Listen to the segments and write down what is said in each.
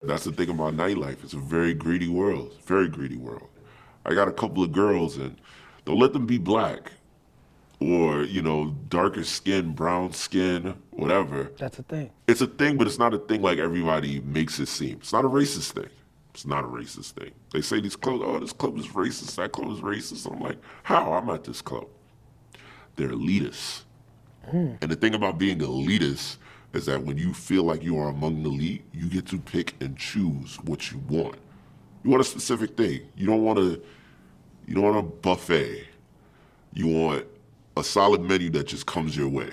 That's the thing about nightlife. It's a very greedy world, very greedy world. I got a couple of girls and don't let them be black or, darker skin, brown skin, whatever. That's a thing. It's a thing, but it's not a thing like everybody makes it seem. It's not a racist thing. It's not a racist thing. They say these clubs, oh, this club is racist, that club is racist. And I'm like, how? I'm at this club. They're elitists. And the thing about being elitist is that when you feel like you are among the elite, you get to pick and choose what you want. You want a specific thing. You don't want a buffet. You want a solid menu that just comes your way.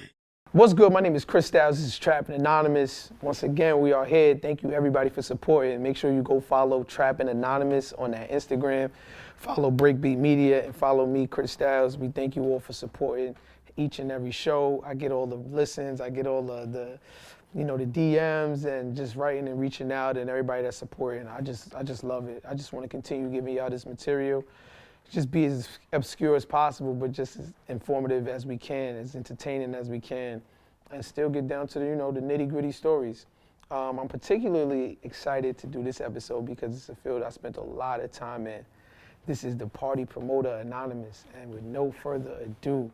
What's good? My name is Chris Styles. This is Trappin Anonymous. Once again, we are here. Thank you everybody for supporting. Make sure you go follow Trappin Anonymous on that Instagram. Follow Breakbeat Media and follow me, Chris Styles. We thank you all for supporting each and every show. I get all the listens. I get all the DMs and just writing and reaching out and everybody that's supporting. I just love it. I just want to continue giving y'all this material. Just be as obscure as possible, but just as informative as we can, as entertaining as we can, and still get down to the nitty-gritty stories. I'm particularly excited to do this episode because it's a field I spent a lot of time in. This is the Party Promoter Anonymous, and with no further ado,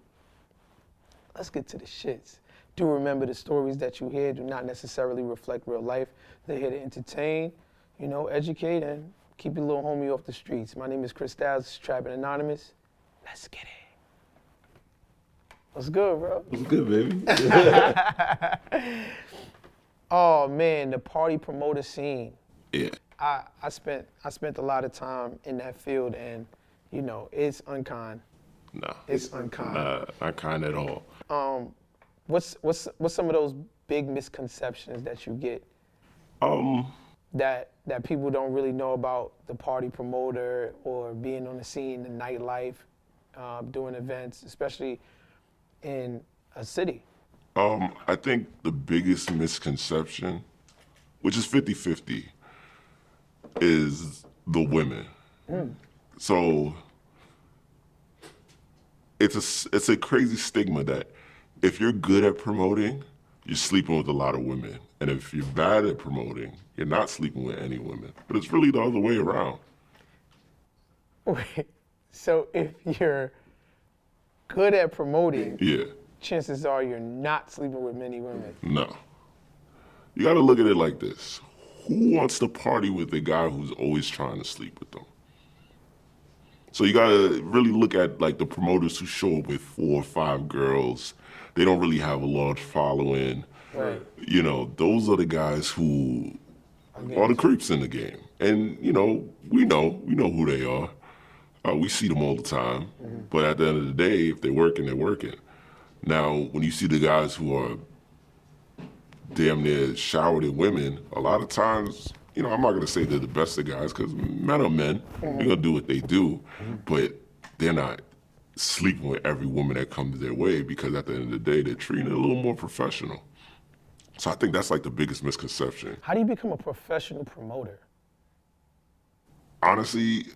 let's get to the shits. Do remember the stories that you hear do not necessarily reflect real life. They're here to entertain, educate, and keep your little homie off the streets. My name is Chris Styles, this is Trappin Anonymous. Let's get it. What's good, bro? What's good, baby? Oh man, the party promoter scene. Yeah. I spent a lot of time in that field, and it's unkind. No. It's unkind. Not kind at all. What's some of those big misconceptions that you get? That people don't really know about the party promoter or being on the scene in nightlife, doing events, especially in a city? I think the biggest misconception, which is 50-50, is the women. So it's a crazy stigma that if you're good at promoting, you're sleeping with a lot of women. And if you're bad at promoting, you're not sleeping with any women. But it's really the other way around. Wait, so if you're good at promoting, Yeah. chances are you're not sleeping with many women. No. You gotta look at it like this. Who wants to party with a guy who's always trying to sleep with them? So you gotta really look at like the promoters who show up with 4 or 5 girls. They don't really have a large following. Right. Those are the guys who are the creeps in the game. And, we know who they are. We see them all the time. But at the end of the day, if they're working, they're working. Now, when you see the guys who are damn near showered in women, a lot of times, I'm not going to say they're the best of guys because men are men. They're going to do what they do. But they're not sleeping with every woman that comes their way because at the end of the day, they're treating it a little more professional. So I think that's like the biggest misconception. How do you become a professional promoter? Honestly,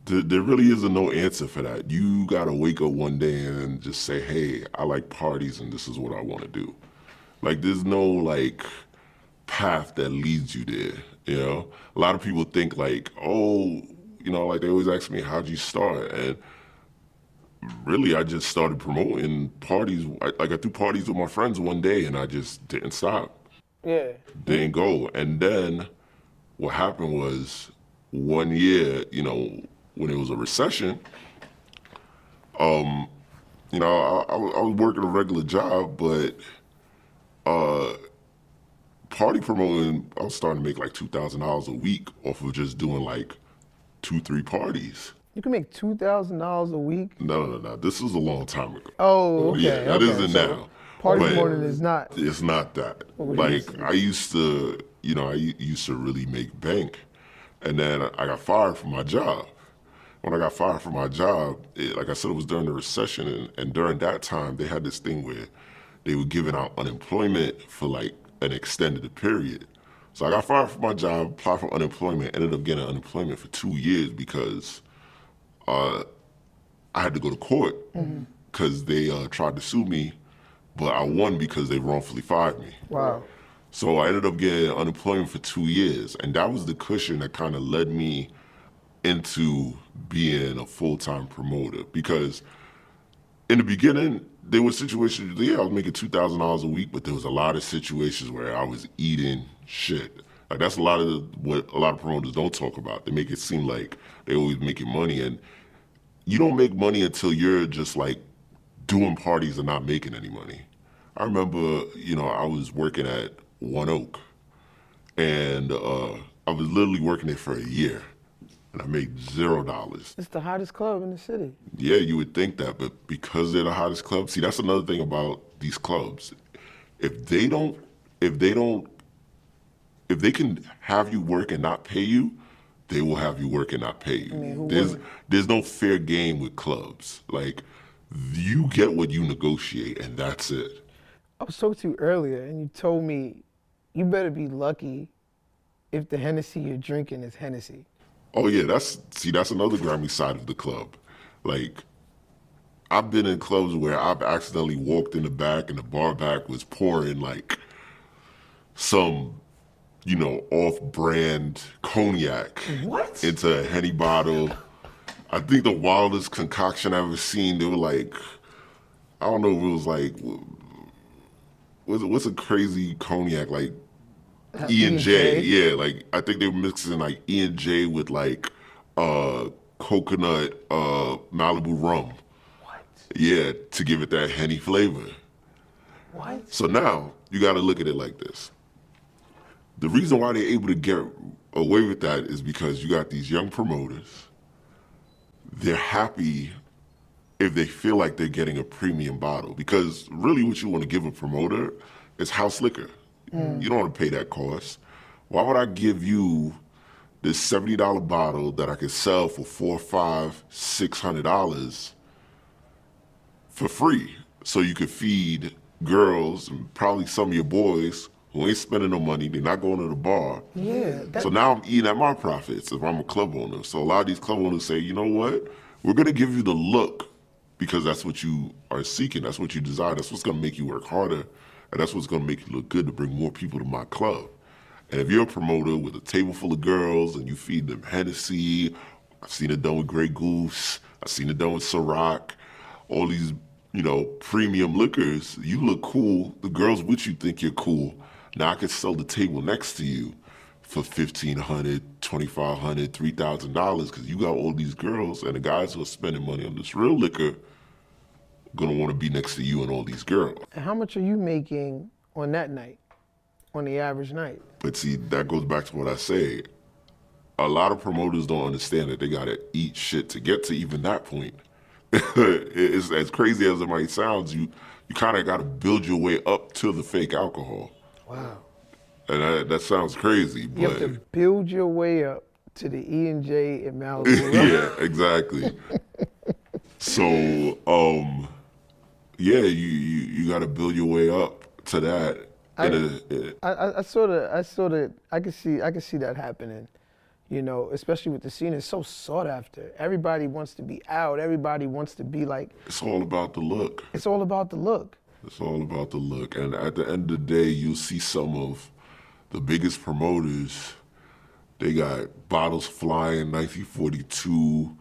there really isn't no answer for that. You gotta wake up one day and just say, hey, I like parties and this is what I wanna do. Like there's no path that leads you there, A lot of people think like, oh, like they always ask me, how'd you start? And really, I just started promoting parties. I threw parties with my friends one day and I just didn't stop. Yeah. Didn't go. And then what happened was one year, when it was a recession, I was working a regular job, but party promoting, I was starting to make like $2,000 a week off of just doing 2-3 parties. You can make $2,000 a week? No. This was a long time ago. Oh, okay. Yeah, that isn't now. Party promoting is not. It's not that. I used to, I used to really make bank. And then I got fired from my job. When I got fired from my job, like I said, it was during the recession. And during that time, they had this thing where they were giving out unemployment for an extended period. So I got fired from my job, applied for unemployment, ended up getting unemployment for 2 years because I had to go to court because they tried to sue me, but I won because they wrongfully fired me. Wow. So I ended up getting unemployment for 2 years, and that was the cushion that kind of led me into being a full-time promoter. Because in the beginning, there were situations, I was making $2,000 a week, but there was a lot of situations where I was eating shit. Like that's a lot of what a lot of promoters don't talk about. They make it seem like they always making money, and you don't make money until you're just like doing parties and not making any money. I remember, I was working at One Oak, and I was literally working there for a year, and I made $0. It's the hottest club in the city. Yeah, you would think that, but because they're the hottest club, see, that's another thing about these clubs. If they don't, if they don't, if they can have you work and not pay you, they will have you work and not pay you. I mean, there's no fair game with clubs. Like, you get what you negotiate, and that's it. I was talking to you earlier, and you told me you better be lucky if the Hennessy you're drinking is Hennessy. Oh yeah, that's another grimy side of the club. Like, I've been in clubs where I've accidentally walked in the back and the bar back was pouring like some, off-brand cognac What? into a Henny bottle. I think the wildest concoction I've ever seen, they were like, I don't know if it was like, what's a crazy cognac, like E&J? Yeah, like I think they were mixing like E&J with like coconut Malibu rum. What? Yeah, to give it that Henny flavor. What? So now you got to look at it like this. The reason why they're able to get away with that is because you got these young promoters. They're happy if they feel like they're getting a premium bottle, because really what you want to give a promoter is house liquor. You don't want to pay that cost. Why would I give you this $70 bottle that I could sell for $400, $500, $600 for free, so you could feed girls and probably some of your boys who ain't spending no money, they're not going to the bar. Yeah. So now I'm eating at my profits if I'm a club owner. So a lot of these club owners say, you know what? We're going to give you the look because that's what you are seeking. That's what you desire. That's what's going to make you work harder. And that's what's going to make you look good to bring more people to my club. And if you're a promoter with a table full of girls and you feed them Hennessy, I've seen it done with Grey Goose, I've seen it done with Ciroc, all these, premium liquors, you look cool. The girls with you think you're cool. Now I can sell the table next to you for $1,500, $2,500, $3,000 because you got all these girls, and the guys who are spending money on this real liquor gonna want to be next to you and all these girls. And how much are you making on that night, on the average night? But see, that goes back to what I say. A lot of promoters don't understand that they gotta eat shit to get to even that point. It's as crazy as it might sound, you kind of gotta build your way up to the fake alcohol. Wow. And that sounds crazy, but You have to build your way up to the E&J and Malibu. yeah, exactly. So, yeah, you got to build your way up to that. I can see that happening, especially with the scene. It's so sought after. Everybody wants to be out. Everybody wants to be like. It's all about the look. It's all about the look. It's all about the look. And at the end of the day, you'll see some of the biggest promoters. They got bottles flying, 1942,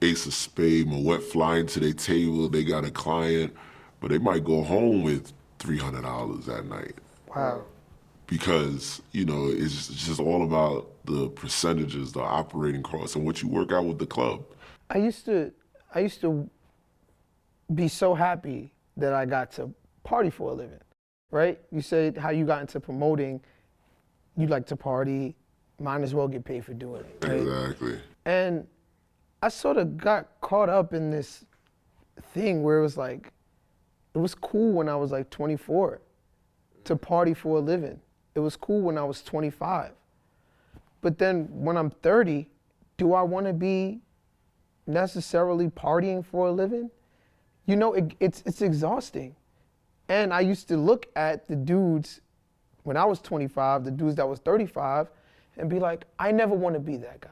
Ace of Spade, Moet flying to their table. They got a client, but they might go home with $300 that night. Wow. Because, it's just all about the percentages, the operating costs, and what you work out with the club. I used to be so happy that I got to party for a living, right? You said how you got into promoting, you like to party, might as well get paid for doing it. Right? Exactly. And I sort of got caught up in this thing where it was like, it was cool when I was like 24 to party for a living. It was cool when I was 25. But then when I'm 30, do I want to be necessarily partying for a living? It's exhausting. And I used to look at the dudes when I was 25, the dudes that was 35, and be like, I never want to be that guy.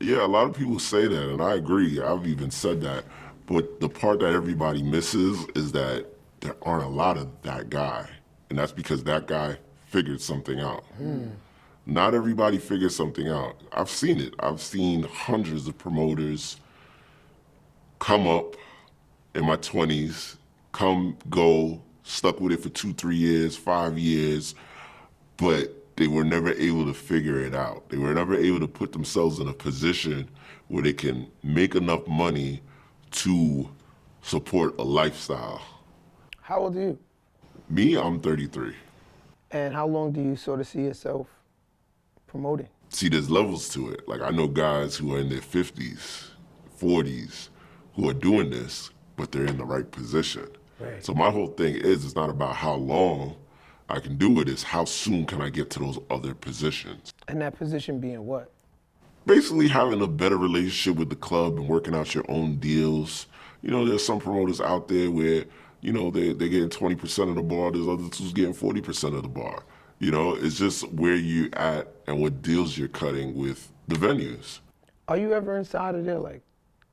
Yeah, a lot of people say that, and I agree. I've even said that. But the part that everybody misses is that there aren't a lot of that guy. And that's because that guy figured something out. Not everybody figures something out. I've seen it. I've seen hundreds of promoters come up in my 20s, come, go, stuck with it for 2, 3 years, 5 years, but they were never able to figure it out. They were never able to put themselves in a position where they can make enough money to support a lifestyle. How old are you? Me, I'm 33. And how long do you sort of see yourself promoting? See, there's levels to it. Like, I know guys who are in their 50s, 40s, who are doing this, but they're in the right position. Right. So my whole thing is, it's not about how long I can do it, it's how soon can I get to those other positions. And that position being what? Basically having a better relationship with the club and working out your own deals. You know, there's some promoters out there where, you know, they're getting 20% of the bar, there's others who's getting 40% of the bar. You know, it's just where you're at and what deals you're cutting with the venues. Are you ever inside of there like,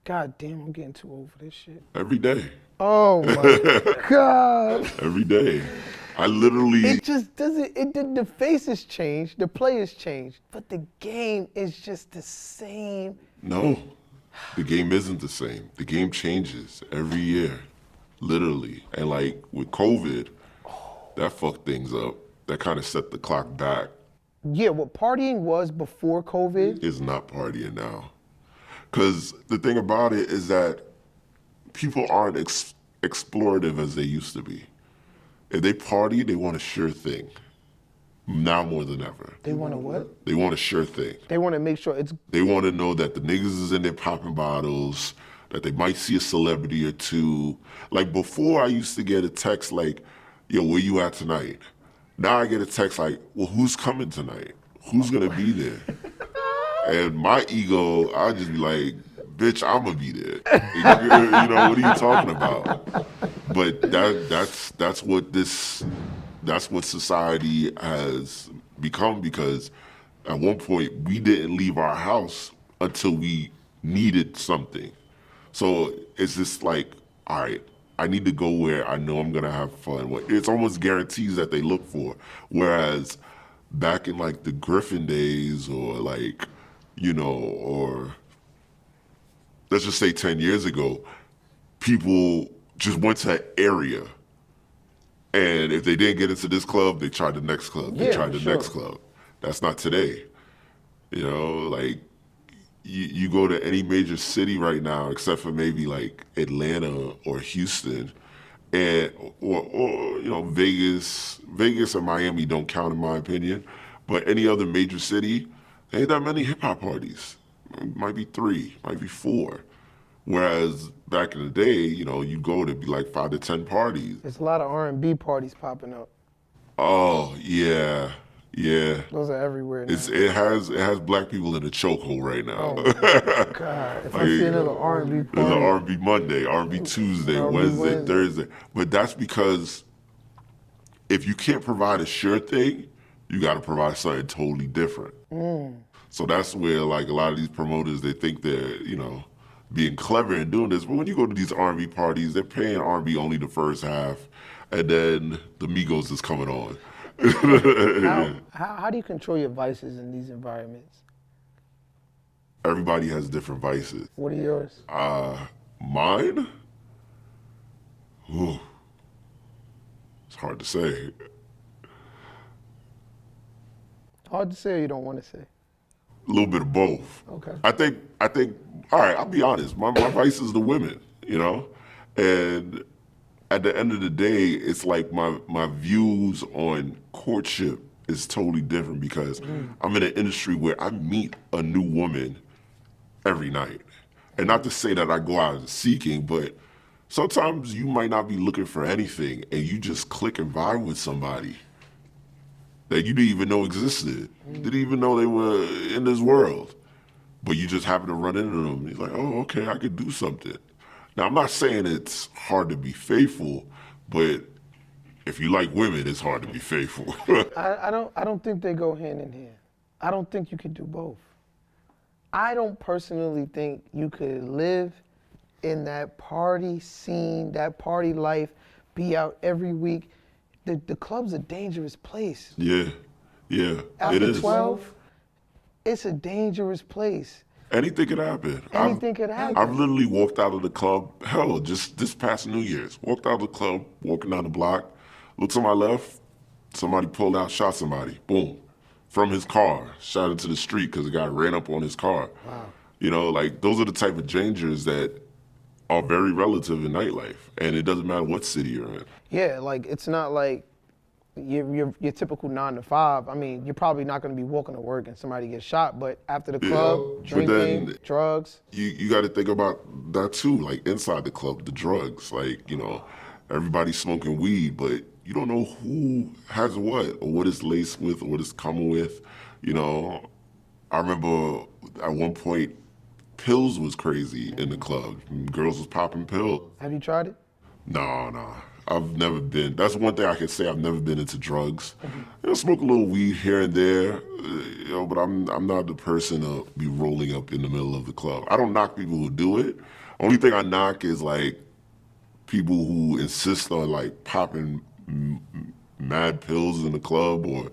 God damn, I'm getting too old for this shit? Every day. Oh my God. Every day. I literally... It just doesn't, the faces change, the players change, but the game is just the same. No, the game isn't the same. The game changes every year, literally. And like with COVID, that fucked things up. That kind of set the clock back. Yeah, what partying was before COVID is not partying now. Because the thing about it is that people aren't explorative as they used to be. If they party, they want a sure thing. Now more than ever. They want a what? They want a sure thing. They want to make sure it's... They want to know that the niggas is in there popping bottles, that they might see a celebrity or two. Like before I used to get a text like, yo, where you at tonight? Now I get a text like, well, who's coming tonight? Who's gonna be there? And my ego, I'll just be like, bitch, I'ma be there. You know, what are you talking about? But that's what society has become, because at one point we didn't leave our house until we needed something. So it's just like, all right, I need to go where I know I'm gonna have fun. It's almost guarantees that they look for. Whereas back in like the Griffin days, or like, you know, or let's just say 10 years ago, people just went to an area. And if they didn't get into this club, they tried the next club. They tried the next club. That's not today. You know, like you go to any major city right now, except for maybe like Atlanta or Houston, and or you know, Vegas and Miami don't count in my opinion, but any other major city, there ain't that many hip hop parties. It might be 3, might be 4. Whereas back in the day, you know, you go to be like 5 to 10 parties. There's a lot of R&B parties popping up. Oh yeah, yeah. Those are everywhere now. It has black people in a chokehold right now. Oh God! If I see another R&B party, there's an R&B Monday, R&B Tuesday, Wednesday, Thursday. But that's because if you can't provide a sure thing, you got to provide something totally different. So that's where like a lot of these promoters, they think they're, you know, being clever and doing this, but when you go to these R&B parties, they're paying R&B only the first half, and then the Migos is coming on. how do you control your vices in these environments? Everybody has different vices. What are yours? Mine? Ooh. It's hard to say. Hard to say or you don't want to say? A little bit of both. Okay. I think, all right, I'll be honest. My vice is the women, you know? And at the end of the day, it's like my views on courtship is totally different, because I'm in an industry where I meet a new woman every night. And not to say that I go out seeking, but sometimes you might not be looking for anything and you just click and vibe with somebody that you didn't even know existed, didn't even know they were in this world. But you just happen to run into them. He's like, oh, okay, I could do something. Now, I'm not saying it's hard to be faithful, but if you like women, it's hard to be faithful. I don't think they go hand in hand. I don't think you could do both. I don't personally think you could live in that party scene, that party life, be out every week. The club's a dangerous place. Yeah, it After is. 12, it's a dangerous place. Anything could happen. Anything could happen. I've literally walked out of the club, hell, just this past New Year's. Walked out of the club, walking down the block, looked to my left, somebody pulled out, shot somebody, boom. From his car, shot into the street because the guy ran up on his car. Wow. You know, like those are the type of dangers that are very relative in nightlife. And it doesn't matter what city you're in. Yeah, like it's not like your typical 9 to 5. I mean, you're probably not going to be walking to work and somebody gets shot, but after the club, drinking, drugs. You got to think about that too, like inside the club, the drugs. Like, you know, everybody's smoking weed, but you don't know who has what or what it's laced with or what it's coming with. You know, I remember at one point, pills was crazy in the club. Girls was popping pills. Have you tried it? No. I've never been. That's one thing I can say. I've never been into drugs. You know, smoke a little weed here and there, you know, but I'm not the person to be rolling up in the middle of the club. I don't knock people who do it. Only thing I knock is like people who insist on like popping mad pills in the club or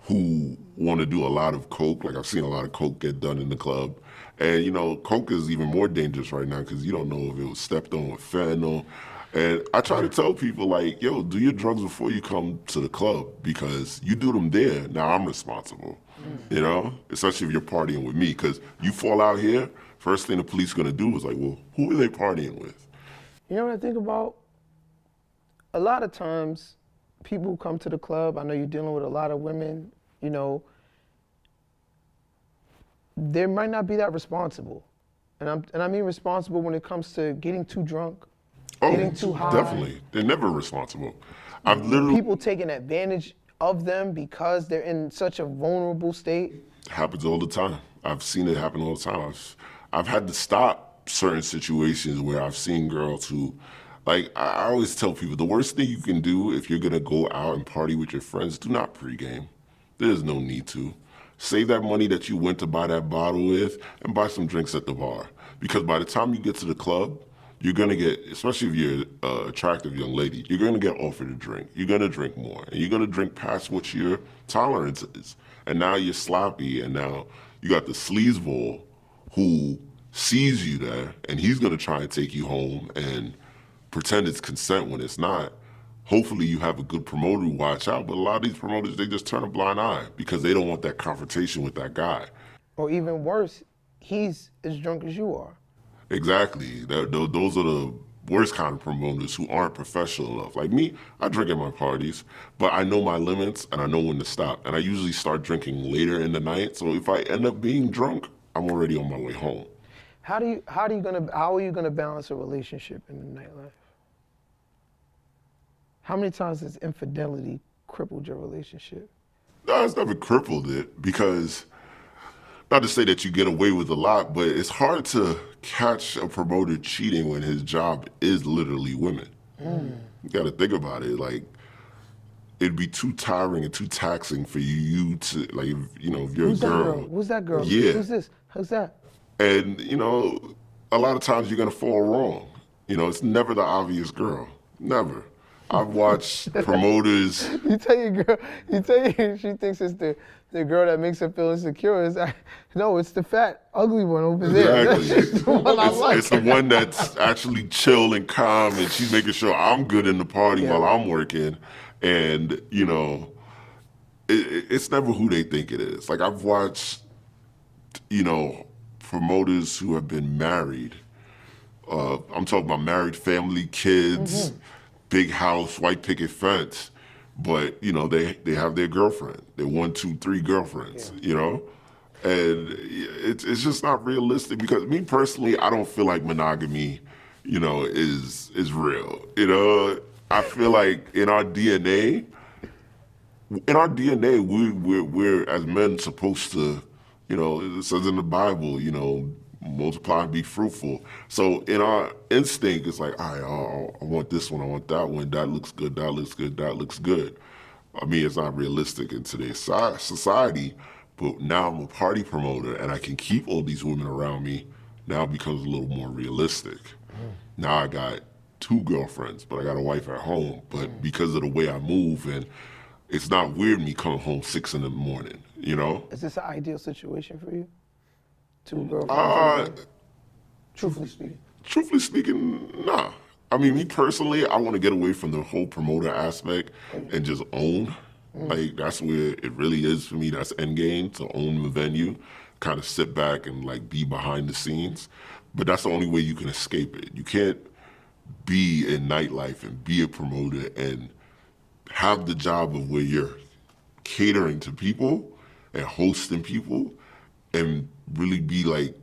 who want to do a lot of coke. Like I've seen a lot of coke get done in the club. And you know, coke is even more dangerous right now because you don't know if it was stepped on with fentanyl. And I try to tell people like, yo, do your drugs before you come to the club because you do them there, now I'm responsible, you know? Especially if you're partying with me because you fall out here, first thing the police are gonna do is like, well, who are they partying with? You know what I think about? A lot of times people come to the club, I know you're dealing with a lot of women, you know, they might not be that responsible. And I mean responsible when it comes to getting too drunk, getting too high. Definitely. They're never responsible. I've literally... People taking advantage of them because they're in such a vulnerable state. It happens all the time. I've seen it happen all the time. I've had to stop certain situations where I've seen girls who, like, I always tell people, the worst thing you can do if you're gonna go out and party with your friends, do not pregame. There's no need to. Save that money that you went to buy that bottle with and buy some drinks at the bar. Because by the time you get to the club, you're gonna get, especially if you're an attractive young lady, you're gonna get offered a drink. You're gonna drink more, and you're gonna drink past what your tolerance is. And now you're sloppy, and now you got the sleazeball who sees you there, and he's gonna try and take you home and pretend it's consent when it's not. Hopefully you have a good promoter who watch out, but a lot of these promoters, they just turn a blind eye because they don't want that confrontation with that guy. Or even worse, he's as drunk as you are. Exactly. Those are the worst kind of promoters who aren't professional enough. Like me, I drink at my parties, but I know my limits and I know when to stop. And I usually start drinking later in the night, so if I end up being drunk, I'm already on my way home. How are you gonna balance a relationship in the nightlife? How many times has infidelity crippled your relationship? No, it's never crippled it because, not to say that you get away with a lot, but it's hard to catch a promoter cheating when his job is literally women. You gotta think about it. Like, it'd be too tiring and too taxing for you to, like, you know, if you're Who's a girl. that girl? Who's that girl? Yeah. Who's this? Who's that? And, you know, a lot of times you're gonna fall wrong. You know, it's never the obvious girl. Never. I've watched promoters. You tell your girl, she thinks it's the girl that makes her feel insecure. No, it's the fat, ugly one over there. Exactly. That's the one I like. It's the one that's actually chill and calm, and she's making sure I'm good in the party while I'm working. And, you know, it's never who they think it is. Like, I've watched, you know, promoters who have been married. I'm talking about married family, kids, big house, white picket fence. But, you know, they have their girlfriend. They're 1, 2, 3 girlfriends, you know? And it's just not realistic because me personally, I don't feel like monogamy, you know, is real. You know, I feel like in our DNA, we're as men supposed to, you know, it says in the Bible, you know, multiply and be fruitful. So in our instinct, it's like, all right, I want this one, I want that one, that looks good, that looks good, that looks good. I mean, it's not realistic in today's society, but now I'm a party promoter and I can keep all these women around me. Now it becomes a little more realistic. Now I got 2 girlfriends, but I got a wife at home. But because of the way I move, and it's not weird me coming home 6 in the morning, you know? Is this an ideal situation for you? 2 girlfriends? Truthfully speaking. Truthfully speaking, nah. I mean, me personally, I want to get away from the whole promoter aspect and just own. Like, that's where it really is for me. That's end game, to own the venue, kind of sit back and like be behind the scenes. But that's the only way you can escape it. You can't be in nightlife and be a promoter and have the job of where you're catering to people and hosting people and really be like,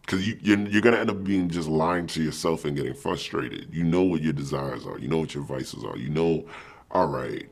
because you're going to end up being just lying to yourself and getting frustrated. You know what your desires are. You know what your vices are. You know, all right,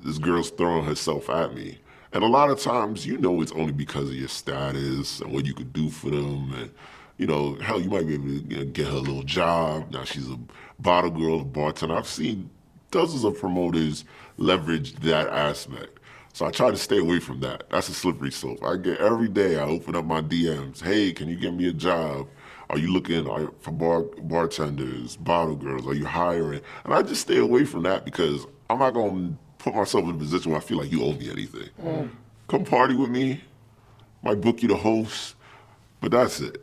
this girl's throwing herself at me. And a lot of times, you know, it's only because of your status and what you could do for them. And, you know, hell, you might be able to, you know, get her a little job. Now she's a bottle girl, a bartender. I've seen dozens of promoters leverage that aspect. So I try to stay away from that. That's a slippery slope. I get every day, I open up my DMs. Hey, can you get me a job? Are you looking for bartenders, bottle girls? Are you hiring? And I just stay away from that because I'm not going to put myself in a position where I feel like you owe me anything. Come party with me. Might book you to host, but that's it.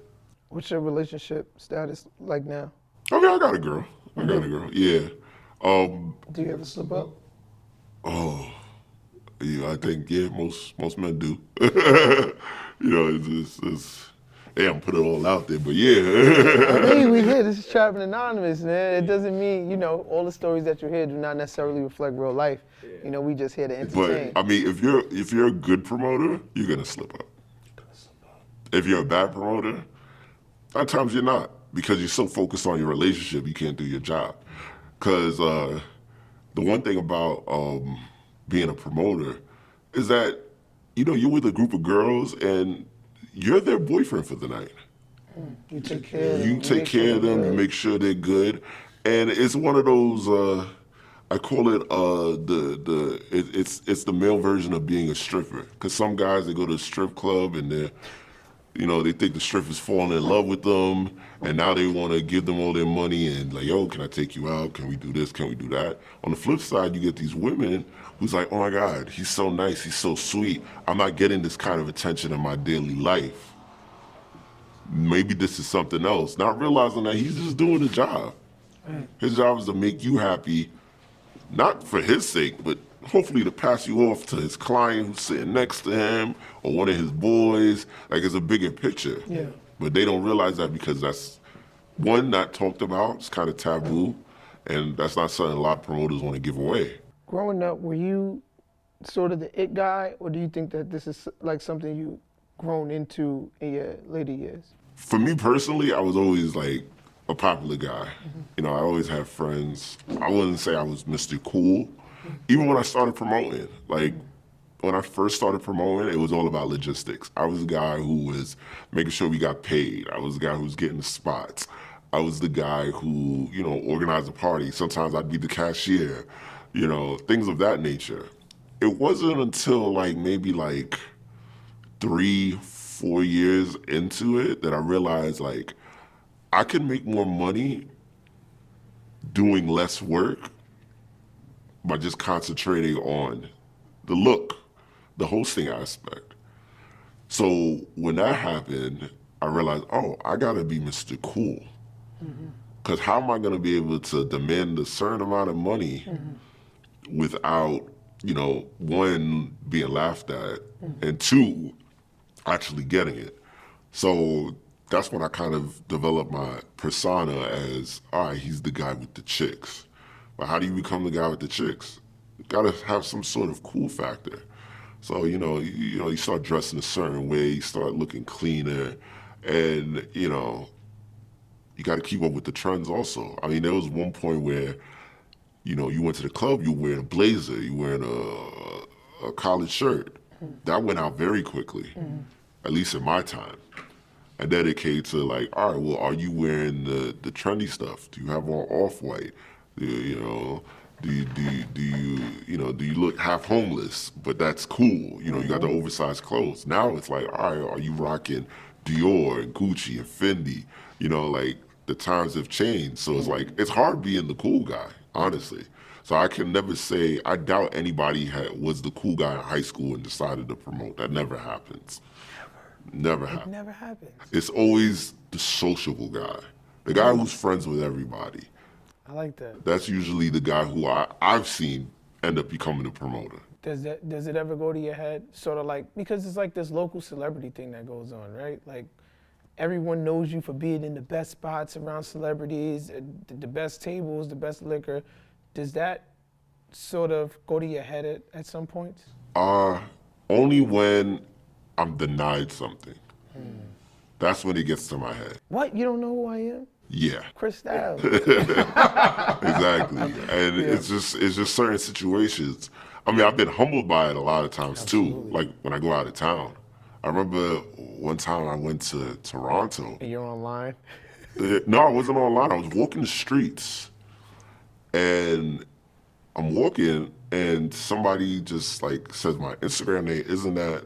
What's your relationship status like now? I mean, I got a girl. Yeah. Do you ever slip up? Oh. Yeah, I think, yeah, most men do. You know, it's hey, I'm putting it all out there, but yeah. I mean, we here. This is Trappin Anonymous, man. It doesn't mean, you know, all the stories that you hear do not necessarily reflect real life. You know, we just here to entertain. But I mean, if you're a good promoter, you're gonna slip up. If you're a bad promoter, a lot of times you're not, because you're so focused on your relationship, you can't do your job. Because the one thing about being a promoter is that, you know, you're with a group of girls and you're their boyfriend for the night. You take care of them. You take care of them, you make sure they're good. And it's one of those, I call it it's the male version of being a stripper. Because some guys, they go to a strip club and they're, you know, they think the stripper's falling in love with them, and now they want to give them all their money and like, yo, can I take you out? Can we do this? Can we do that? On the flip side, you get these women who's like, oh my God, he's so nice, he's so sweet. I'm not getting this kind of attention in my daily life. Maybe this is something else. Not realizing that he's just doing the job. His job is to make you happy, not for his sake, but hopefully to pass you off to his client who's sitting next to him or one of his boys. Like, it's a bigger picture. Yeah. But they don't realize that because that's, one, not talked about, it's kind of taboo, and that's not something a lot of promoters want to give away. Growing up, were you sort of the it guy, or do you think that this is like something you grown into in your later years? For me personally, I was always like a popular guy. You know, I always had friends. I wouldn't say I was Mr. Cool. Even when I started promoting, like when I first started promoting, it was all about logistics. I was the guy who was making sure we got paid. I was the guy who was getting the spots. I was the guy who, you know, organized the party. Sometimes I'd be the cashier, you know, things of that nature. It wasn't until like maybe like 3-4 years into it that I realized like I could make more money doing less work by just concentrating on the look, the hosting aspect. So when that happened, I realized, oh, I gotta be Mr. Cool. Because how am I gonna be able to demand a certain amount of money without, you know, one, being laughed at, and two, actually getting it. So that's when I kind of developed my persona as, all right, he's the guy with the chicks. But how do you become the guy with the chicks? You gotta have some sort of cool factor. So, you start dressing a certain way, you start looking cleaner, and, you know, you gotta keep up with the trends also. I mean, there was one point where, you know, you went to the club, you were wearing a blazer, you were wearing a collared shirt. That went out very quickly, at least in my time. I dedicated to like, all right, well, are you wearing the trendy stuff? Do you have on off-white? Do you look half homeless? But that's cool. You know, you got the oversized clothes. Now it's like, all right, are you rocking Dior and Gucci and Fendi? You know, like the times have changed. So it's like, it's hard being the cool guy, honestly. So I can never say, I doubt anybody was the cool guy in high school and decided to promote. That never happens. Never It happens. never happens. It's always the sociable guy, the guy who's friends with everybody. I like that. That's usually the guy who I've seen end up becoming a promoter. Does it ever go to your head, sort of like, because it's like this local celebrity thing that goes on, right? Like, everyone knows you for being in the best spots around celebrities, the best tables, the best liquor. Does that sort of go to your head at some points? Only when I'm denied something. That's when it gets to my head. What? You don't know who I am? Yeah. Chris Styles. Exactly. And it's just certain situations. I mean, I've been humbled by it a lot of times too, like when I go out of town. I remember one time I went to Toronto. And you're online? No, I wasn't online. I was walking the streets and I'm walking and somebody just like says my Instagram name, isn't that,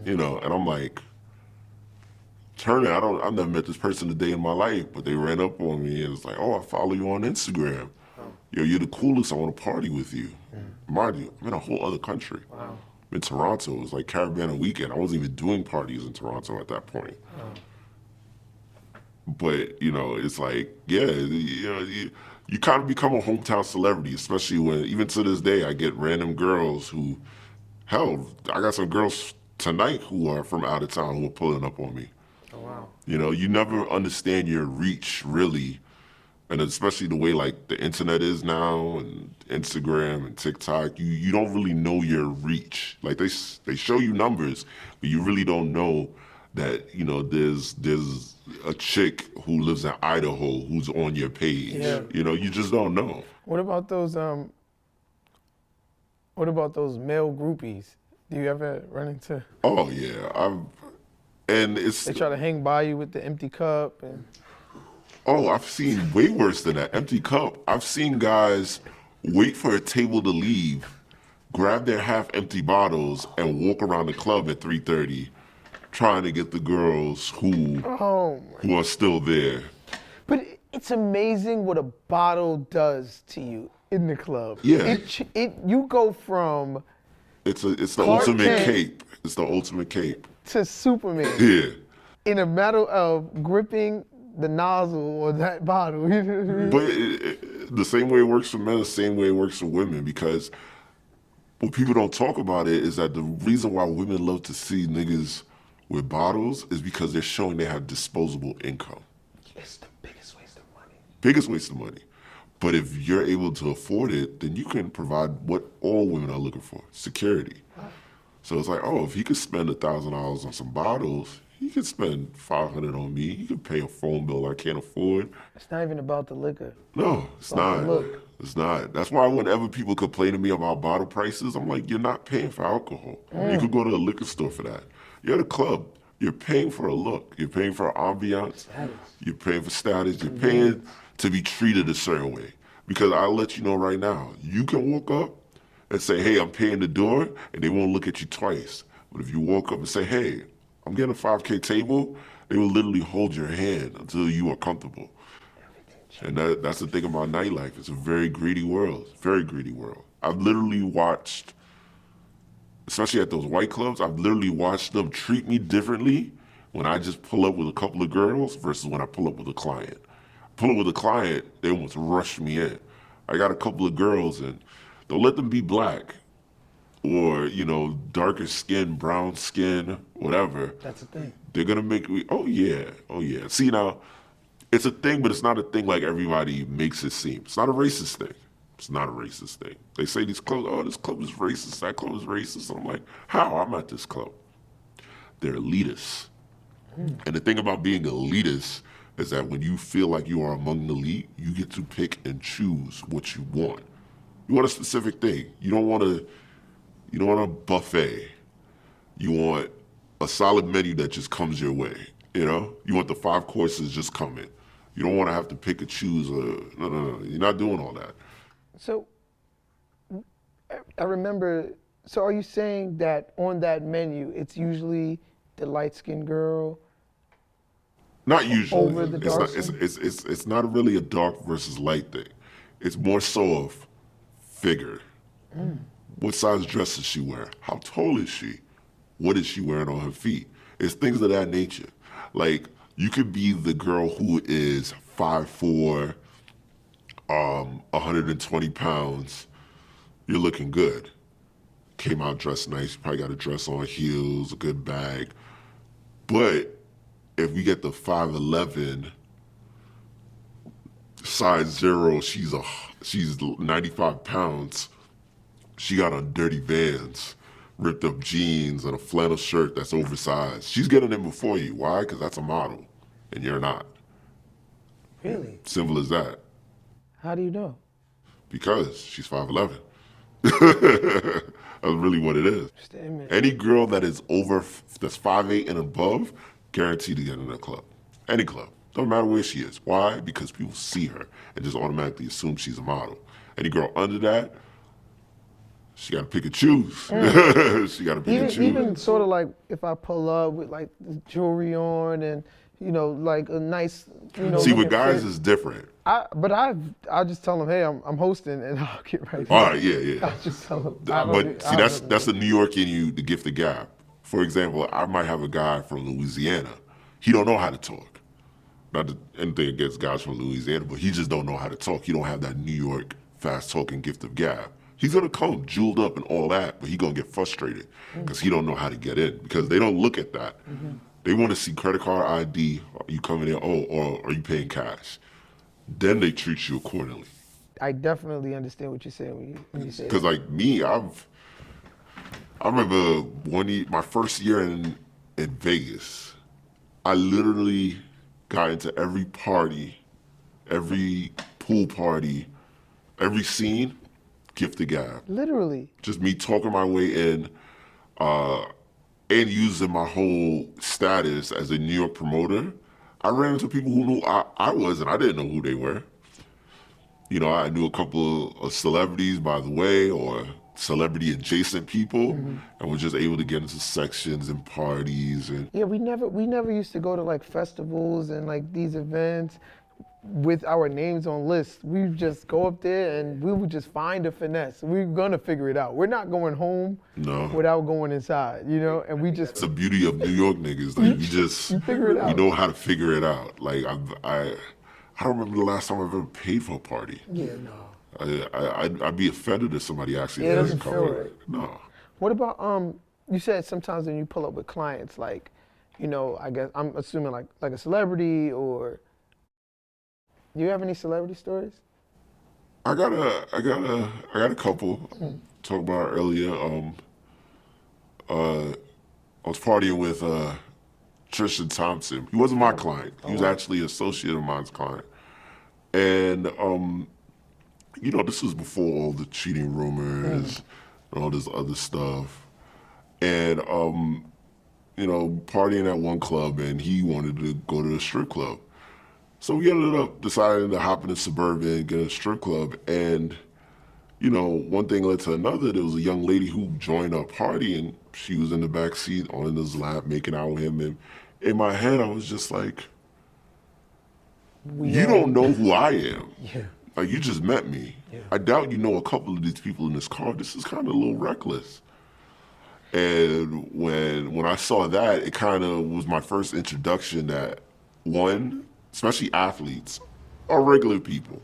you know, and I'm like, turning, I've never met this person a day in my life, but they ran up on me and was like, oh, I follow you on Instagram. Yo, you're the coolest, I want to party with you. Mind you, I'm in a whole other country. Wow. I'm in Toronto, it was like Caribbean weekend. I wasn't even doing parties in Toronto at that point. But, you know, it's like, yeah, you know, you kind of become a hometown celebrity, especially when, even to this day, I get random girls who, hell, I got some girls tonight who are from out of town who are pulling up on me. Oh, wow. You know, you never understand your reach, really. And especially the way, like, the internet is now, and Instagram and TikTok, you don't really know your reach. Like, they show you numbers, but you really don't know that, you know, there's a chick who lives in Idaho who's on your page. Yeah. You know, you just don't know. What about those male groupies? Do you ever run into? Oh, yeah. They try to hang by you with the empty cup and... Oh, I've seen way worse than that. Empty cup. I've seen guys wait for a table to leave, grab their half-empty bottles, and walk around the club at 3:30, trying to get the girls who are still there. But it's amazing what a bottle does to you in the club. Yeah. You go from It's the Clark ultimate Kent. cape. It's the ultimate cape. to Superman Yeah. in a matter of gripping the nozzle or that bottle. You know what I mean? But the same way it works for men, the same way it works for women, because what people don't talk about it is that the reason why women love to see niggas with bottles is because they're showing they have disposable income. It's the biggest waste of money. Biggest waste of money. But if you're able to afford it, then you can provide what all women are looking for, security. So it's like, oh, if he could spend $1,000 on some bottles, he could spend $500 on me. He could pay a phone bill I can't afford. It's not even about the liquor. No, it's about not. the look. It's not. That's why whenever people complain to me about bottle prices, I'm like, you're not paying for alcohol. You could go to a liquor store for that. You're at a club. You're paying for a look. You're paying for ambiance. Status. You're paying for status. You're paying to be treated a certain way. Because I'll let you know right now, you can walk up and say, hey, I'm paying the door, and they won't look at you twice. But if you walk up and say, hey, I'm getting a 5K table, they will literally hold your hand until you are comfortable. And that's the thing about nightlife. It's a very greedy world. Very greedy world. I've literally watched, especially at those white clubs, I've literally watched them treat me differently when I just pull up with a couple of girls versus when I pull up with a client. Pull up with a client, they almost rush me in. I got a couple of girls and they'll let them be black or, you know, darker skin, brown skin, whatever. That's a thing. They're gonna make me, oh yeah. See now, it's a thing, but it's not a thing like everybody makes it seem. It's not a racist thing. It's not a racist thing. They say these clubs, oh, this club is racist, that club is racist. And I'm like, how? I'm at this club. They're elitists. And the thing about being elitist is that when you feel like you are among the elite, you get to pick and choose what you want. You want a specific thing. You don't want a buffet. You want a solid menu that just comes your way. You know, you want the 5 courses just coming. You don't want to have to pick and choose. No. You're not doing all that. So, I remember, so are you saying that on that menu, it's usually the light-skinned girl Not usually. Over the dark It's not really a dark versus light thing. It's more so of figure. What size dress does she wear? How tall is she? What is she wearing on her feet? It's things of that nature. Like, you could be the girl who is 5'4", 120 pounds. You're looking good. Came out dressed nice. You probably got a dress on, heels, a good bag. But if we get the 5'11", size 0, she's 95 pounds. She got on dirty Vans, ripped up jeans, and a flannel shirt that's oversized. She's getting in before you. Why? Because that's a model, and you're not. Really? Simple as that. How do you know? Because she's 5'11". That's really what it is. Any girl that is that's 5'8" and above, guaranteed to get in a club. Any club. Don't matter where she is. Why? Because people see her and just automatically assume she's a model. Any girl under that, she got to pick and choose. She got to pick and choose. Even sort of like if I pull up with like jewelry on and, you know, like a nice, you know. See, with guys it's different. I'll just tell them, hey, I'm hosting, and I'll get right. All right, yeah. I'll just tell them. But see, that's the New York in you, the gift of gab. For example, I might have a guy from Louisiana. He don't know how to talk. Not anything against guys from Louisiana, but he just don't know how to talk. He don't have that New York fast talking gift of gab. He's gonna come jeweled up and all that, but he gonna get frustrated because he don't know how to get in, because they don't look at that. They want to see credit card ID. Are you coming in? Or are you paying cash? Then they treat you accordingly. I definitely understand what you're saying when you say that. Because like me, I remember my first year in Vegas, I literally got into every party, every pool party, every scene, gift of gab. Literally. Just me talking my way in, and using my whole status as a New York promoter. I ran into people who knew I was, and I didn't know who they were. You know, I knew a couple of celebrities by the way, or celebrity adjacent people, and was just able to get into sections and parties. And yeah, we never used to go to like festivals and like these events with our names on lists. We just go up there and we would just find a finesse. We're gonna figure it out. We're not going home without going inside, you know. And we just. It's the beauty of New York niggas. Like you figure it out. You know how to figure it out. Like I don't remember the last time I've ever paid for a party. Yeah, no. I'd be offended if somebody actually doesn't feel right. No. What about you said sometimes when you pull up with clients, like, you know, I guess I'm assuming like a celebrity, or do you have any celebrity stories? I got a couple. Talked about earlier. I was partying with Tristan Thompson. He wasn't my client. He was actually an associate of mine's client. And you know, this was before all the cheating rumors and all this other stuff. And you know, partying at one club, and he wanted to go to the strip club. So we ended up deciding to hop in a Suburban, get a strip club, and you know, one thing led to another. There was a young lady who joined our party, and she was in the back seat on his lap, making out with him. And in my head, I was just like, you don't know who I am. Yeah. Like, you just met me. Yeah. I doubt you know a couple of these people in this car. This is kind of a little reckless. And when I saw that, it kind of was my first introduction that, one, especially athletes, are regular people,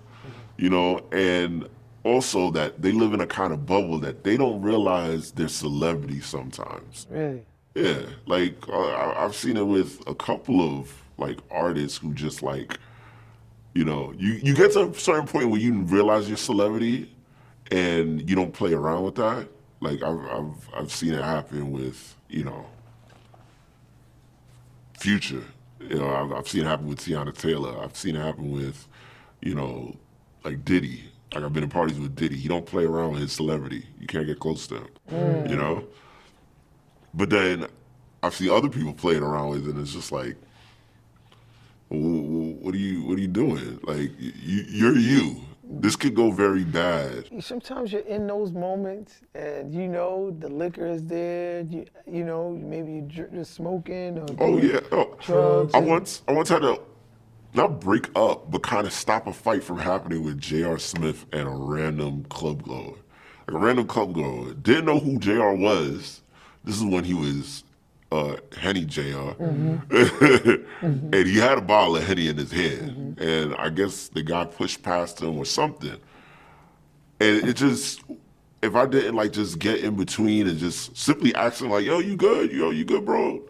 you know, and also that they live in a kind of bubble that they don't realize they're celebrities sometimes. Really? Yeah, like I've seen it with a couple of like artists who just like, you know, you get to a certain point where you realize you're a celebrity and you don't play around with that. Like I've seen it happen with, you know, Future. You know, I've seen it happen with Tiana Taylor. I've seen it happen with, you know, like Diddy. Like I've been in parties with Diddy. He don't play around with his celebrity. You can't get close to him, you know? But then I've seen other people playing around with it, and it's just like, what are you doing? Like, you're you. this could go very bad. Sometimes you're in those moments and you know the liquor is there, you know, maybe you're smoking or Oh doing yeah. Oh, drugs. I once had to not break up, but kind of stop a fight from happening with J.R. Smith and a random club goer. Like a random club goer. Didn't know who J.R. was. This is when he was Henny J.R. And he had a bottle of Henny in his hand. And I guess the guy pushed past him or something. And it just, if I didn't like just get in between and just simply asking like, yo, you good? Yo, you good, bro?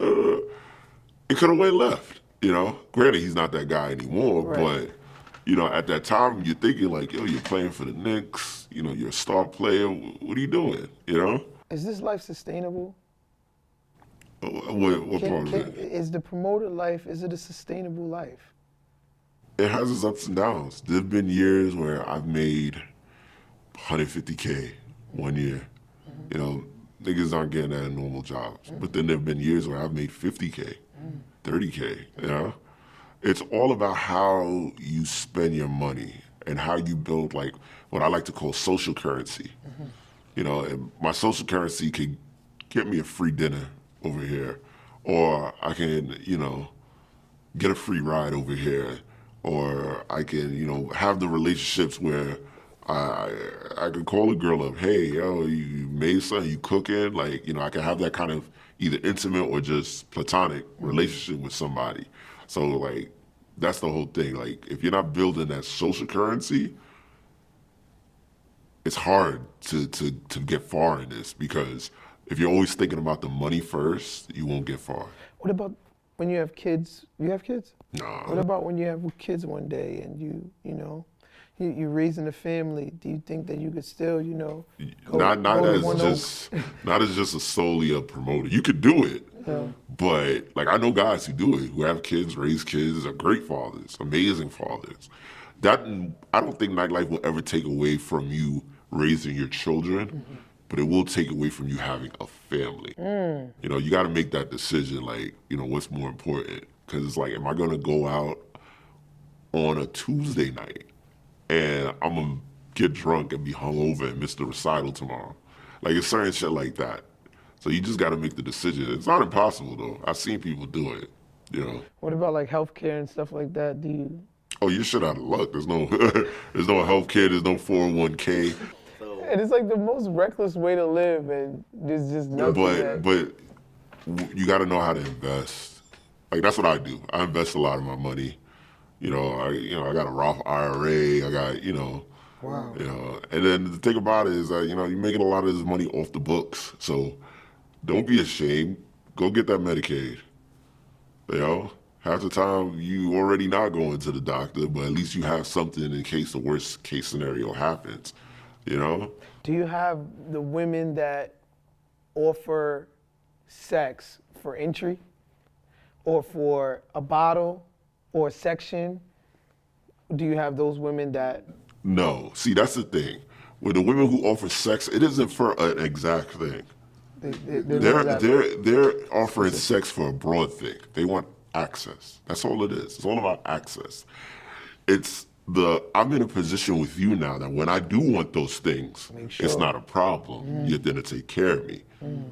It could have went left, you know? Granted, he's not that guy anymore, Right. but, you know, at that time, you're thinking like, yo, you're playing for the Knicks, you know, you're a star player, what are you doing, you know? Is this life sustainable? What part of it? Is the promoter life, is it a sustainable life? It has its ups and downs. There've been years where I've made 150K one year. You know, niggas aren't getting that in normal jobs. But then there've been years where I've made 50K, 30K, you know? It's all about how you spend your money and how you build like what I like to call social currency. You know, and my social currency could get me a free dinner over here, or I can, you know, get a free ride over here, or I can, you know, have the relationships where I could call a girl up, hey, yo, you made something, you cooking, like, you know, I can have that kind of either intimate or just platonic relationship with somebody. So like, that's the whole thing. Like, if you're not building that social currency, it's hard to get far in this, because if you're always thinking about the money first, you won't get far. What about when you have kids? You have kids? Nah. What about when you have kids one day and you're raising a family? Do you think that you could still, you know, Not as just a solely a promoter. You could do it, but like I know guys who do it, who have kids, raise kids, are great fathers, amazing fathers. That I don't think nightlife will ever take away from you raising your children, but it will take away from you having a family. You know, you got to make that decision. Like, you know, what's more important? Because it's like, am I gonna go out on a Tuesday night and I'm gonna get drunk and be hungover and miss the recital tomorrow? Like, it's certain shit like that. So you just got to make the decision. It's not impossible though. I've seen people do it. You know. What about like healthcare and stuff like that? Do you? Oh, you're shit out of luck. There's no, there's no healthcare. There's no 401k. And it's like the most reckless way to live, and there's just nothing. But you got to know how to invest. Like, that's what I do. I invest a lot of my money. I got a Roth IRA. I got, Wow. And then the thing about it is that, you're making a lot of this money off the books. So don't be ashamed. Go get that Medicaid. Half the time you already not going to the doctor, but at least you have something in case the worst case scenario happens, Do you have the women that offer sex for entry or for a bottle or a section? Do you have those women that? No. See, that's the thing. With the women who offer sex, it isn't for an exact thing. They're offering sex for a broad thing. They want access. That's all it is. It's all about access. I'm in a position with you now that when I do want those things, it's not a problem. You're there to take care of me.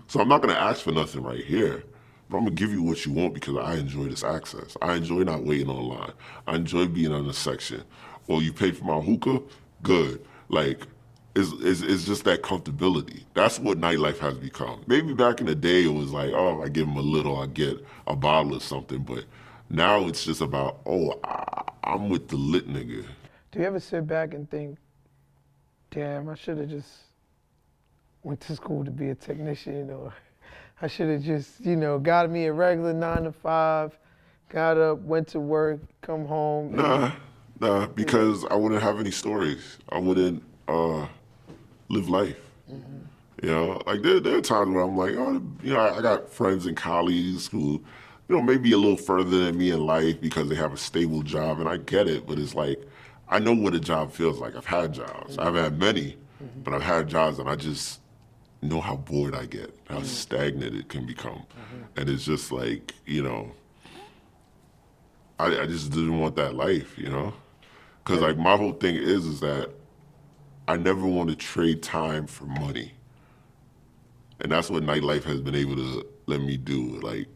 So I'm not going to ask for nothing right here, but I'm going to give you what you want because I enjoy this access. I enjoy not waiting on line. I enjoy being on the section. Well, you paid for my hookah? Good. Like, it's just that comfortability. That's what nightlife has become. Maybe back in the day it was like, oh, I give them a little, I get a bottle or something. But now it's just about, I'm with the lit nigga. Do you ever sit back and think, damn, I should have just went to school to be a technician, or I should have just, got me a regular 9 to 5, got up, went to work, come home. Nah, because I wouldn't have any stories. I wouldn't live life. Like there are times where I'm like, I got friends and colleagues who, maybe a little further than me in life because they have a stable job, and I get it, but it's like, I know what a job feels like. I've had jobs. I haven't had many, but I've had jobs, and I just know how bored I get, how stagnant it can become. And it's just like, I just didn't want that life, Because like my whole thing is that I never want to trade time for money. And that's what nightlife has been able to let me do. Like,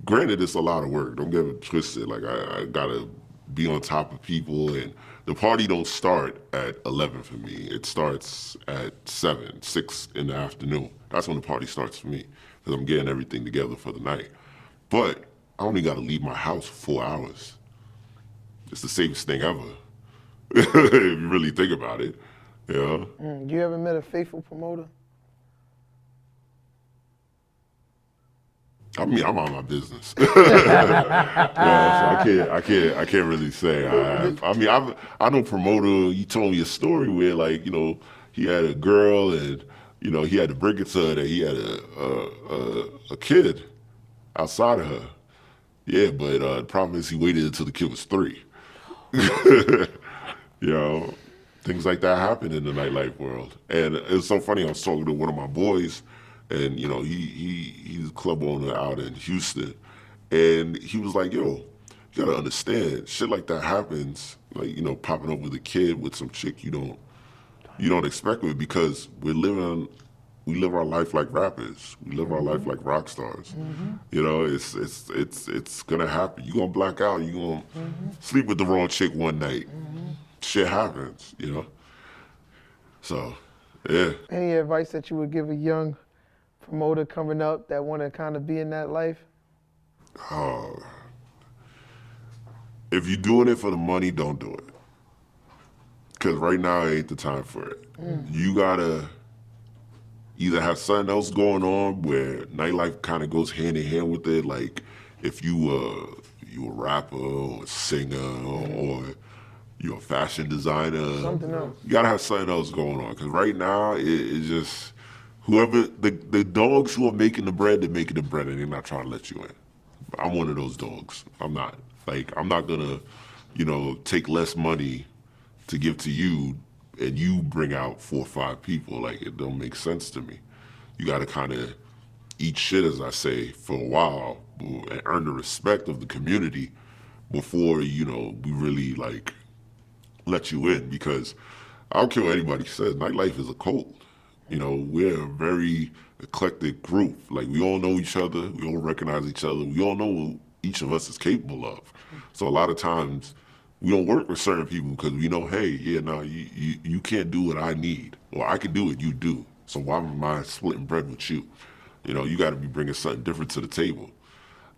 granted, it's a lot of work. Don't get it twisted. Like, I gotta be on top of people, and the party don't start at 11 for me. It starts at 7, 6 in the afternoon. That's when the party starts for me, because I'm getting everything together for the night. But I only gotta leave my house for 4 hours. It's the safest thing ever, if you really think about it. Yeah. You ever met a faithful promoter? I mean, I'm on my business. Yeah, so I can't really say I have. I mean, I know promoter. You told me a story where, like, you know, he had a girl, and you know, he had to break it to her that he had a kid outside of her. Yeah, but the problem is he waited until the kid was 3. You know, things like that happen in the nightlife world, and it's so funny. I was talking to one of my boys. And you know, he's a club owner out in Houston, and he was like, "Yo, you gotta understand, shit like that happens. Like, you know, popping up with a kid with some chick you don't expect it, because we live our life like rappers. We live our life like rock stars. You know, it's gonna happen. You gonna black out. You gonna sleep with the wrong chick one night. Shit happens. You know. So, yeah. Any advice that you would give a young promoter coming up that want to kind of be in that life? If you're doing it for the money, don't do it. Because right now ain't the time for it. You gotta either have something else going on where nightlife kind of goes hand in hand with it. Like if you a rapper or a singer or you're a fashion designer. Something else. You gotta have something else going on. Because right now it's just whoever the dogs who are making the bread, they're making the bread and they're not trying to let you in. I'm one of those dogs. I'm not. Like, I'm not gonna, you know, take less money to give to you and you bring out 4 or 5 people. Like, it don't make sense to me. You gotta kind of eat shit, as I say, for a while and earn the respect of the community before, you know, we really, like, let you in. Because I don't care what anybody says, nightlife is a cult. You know, we're a very eclectic group. Like, we all know each other. We all recognize each other. We all know what each of us is capable of. So a lot of times, we don't work with certain people because we know, hey, yeah, no, you can't do what I need. Or I can do what you do. So why am I splitting bread with you? You know, you got to be bringing something different to the table.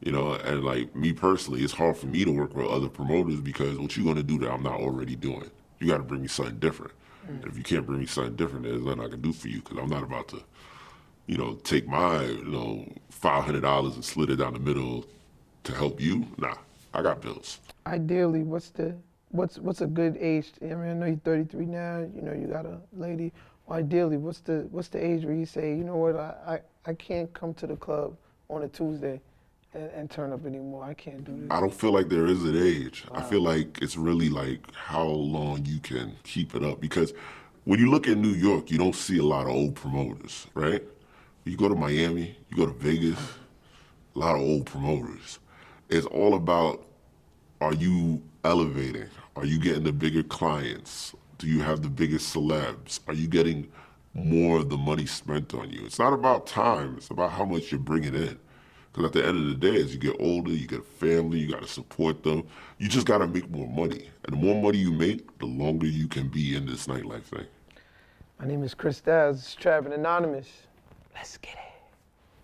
You know, and like me personally, it's hard for me to work with other promoters because what you going to do that I'm not already doing? You got to bring me something different. If you can't bring me something different, there's nothing I can do for you because I'm not about to, you know, take my, you know, $500 and split it down the middle to help you. Nah, I got bills. Ideally, what's a good age? I mean, I know you're 33 now. You know, you got a lady. Well, ideally, what's the age where you say, you know what, I can't come to the club on a Tuesday and turn up anymore. I can't do this. I don't feel like there is an age. Wow. I feel like it's really like how long you can keep it up. Because when you look at New York, you don't see a lot of old promoters, right? You go to Miami, you go to Vegas, a lot of old promoters. It's all about, are you elevating? Are you getting the bigger clients? Do you have the biggest celebs? Are you getting more of the money spent on you? It's not about time. It's about how much you're bringing in. Because at the end of the day, as you get older, you get a family, you got to support them. You just got to make more money. And the more money you make, the longer you can be in this nightlife thing. My name is Chris Styles. This is Trappin Anonymous. Let's get it.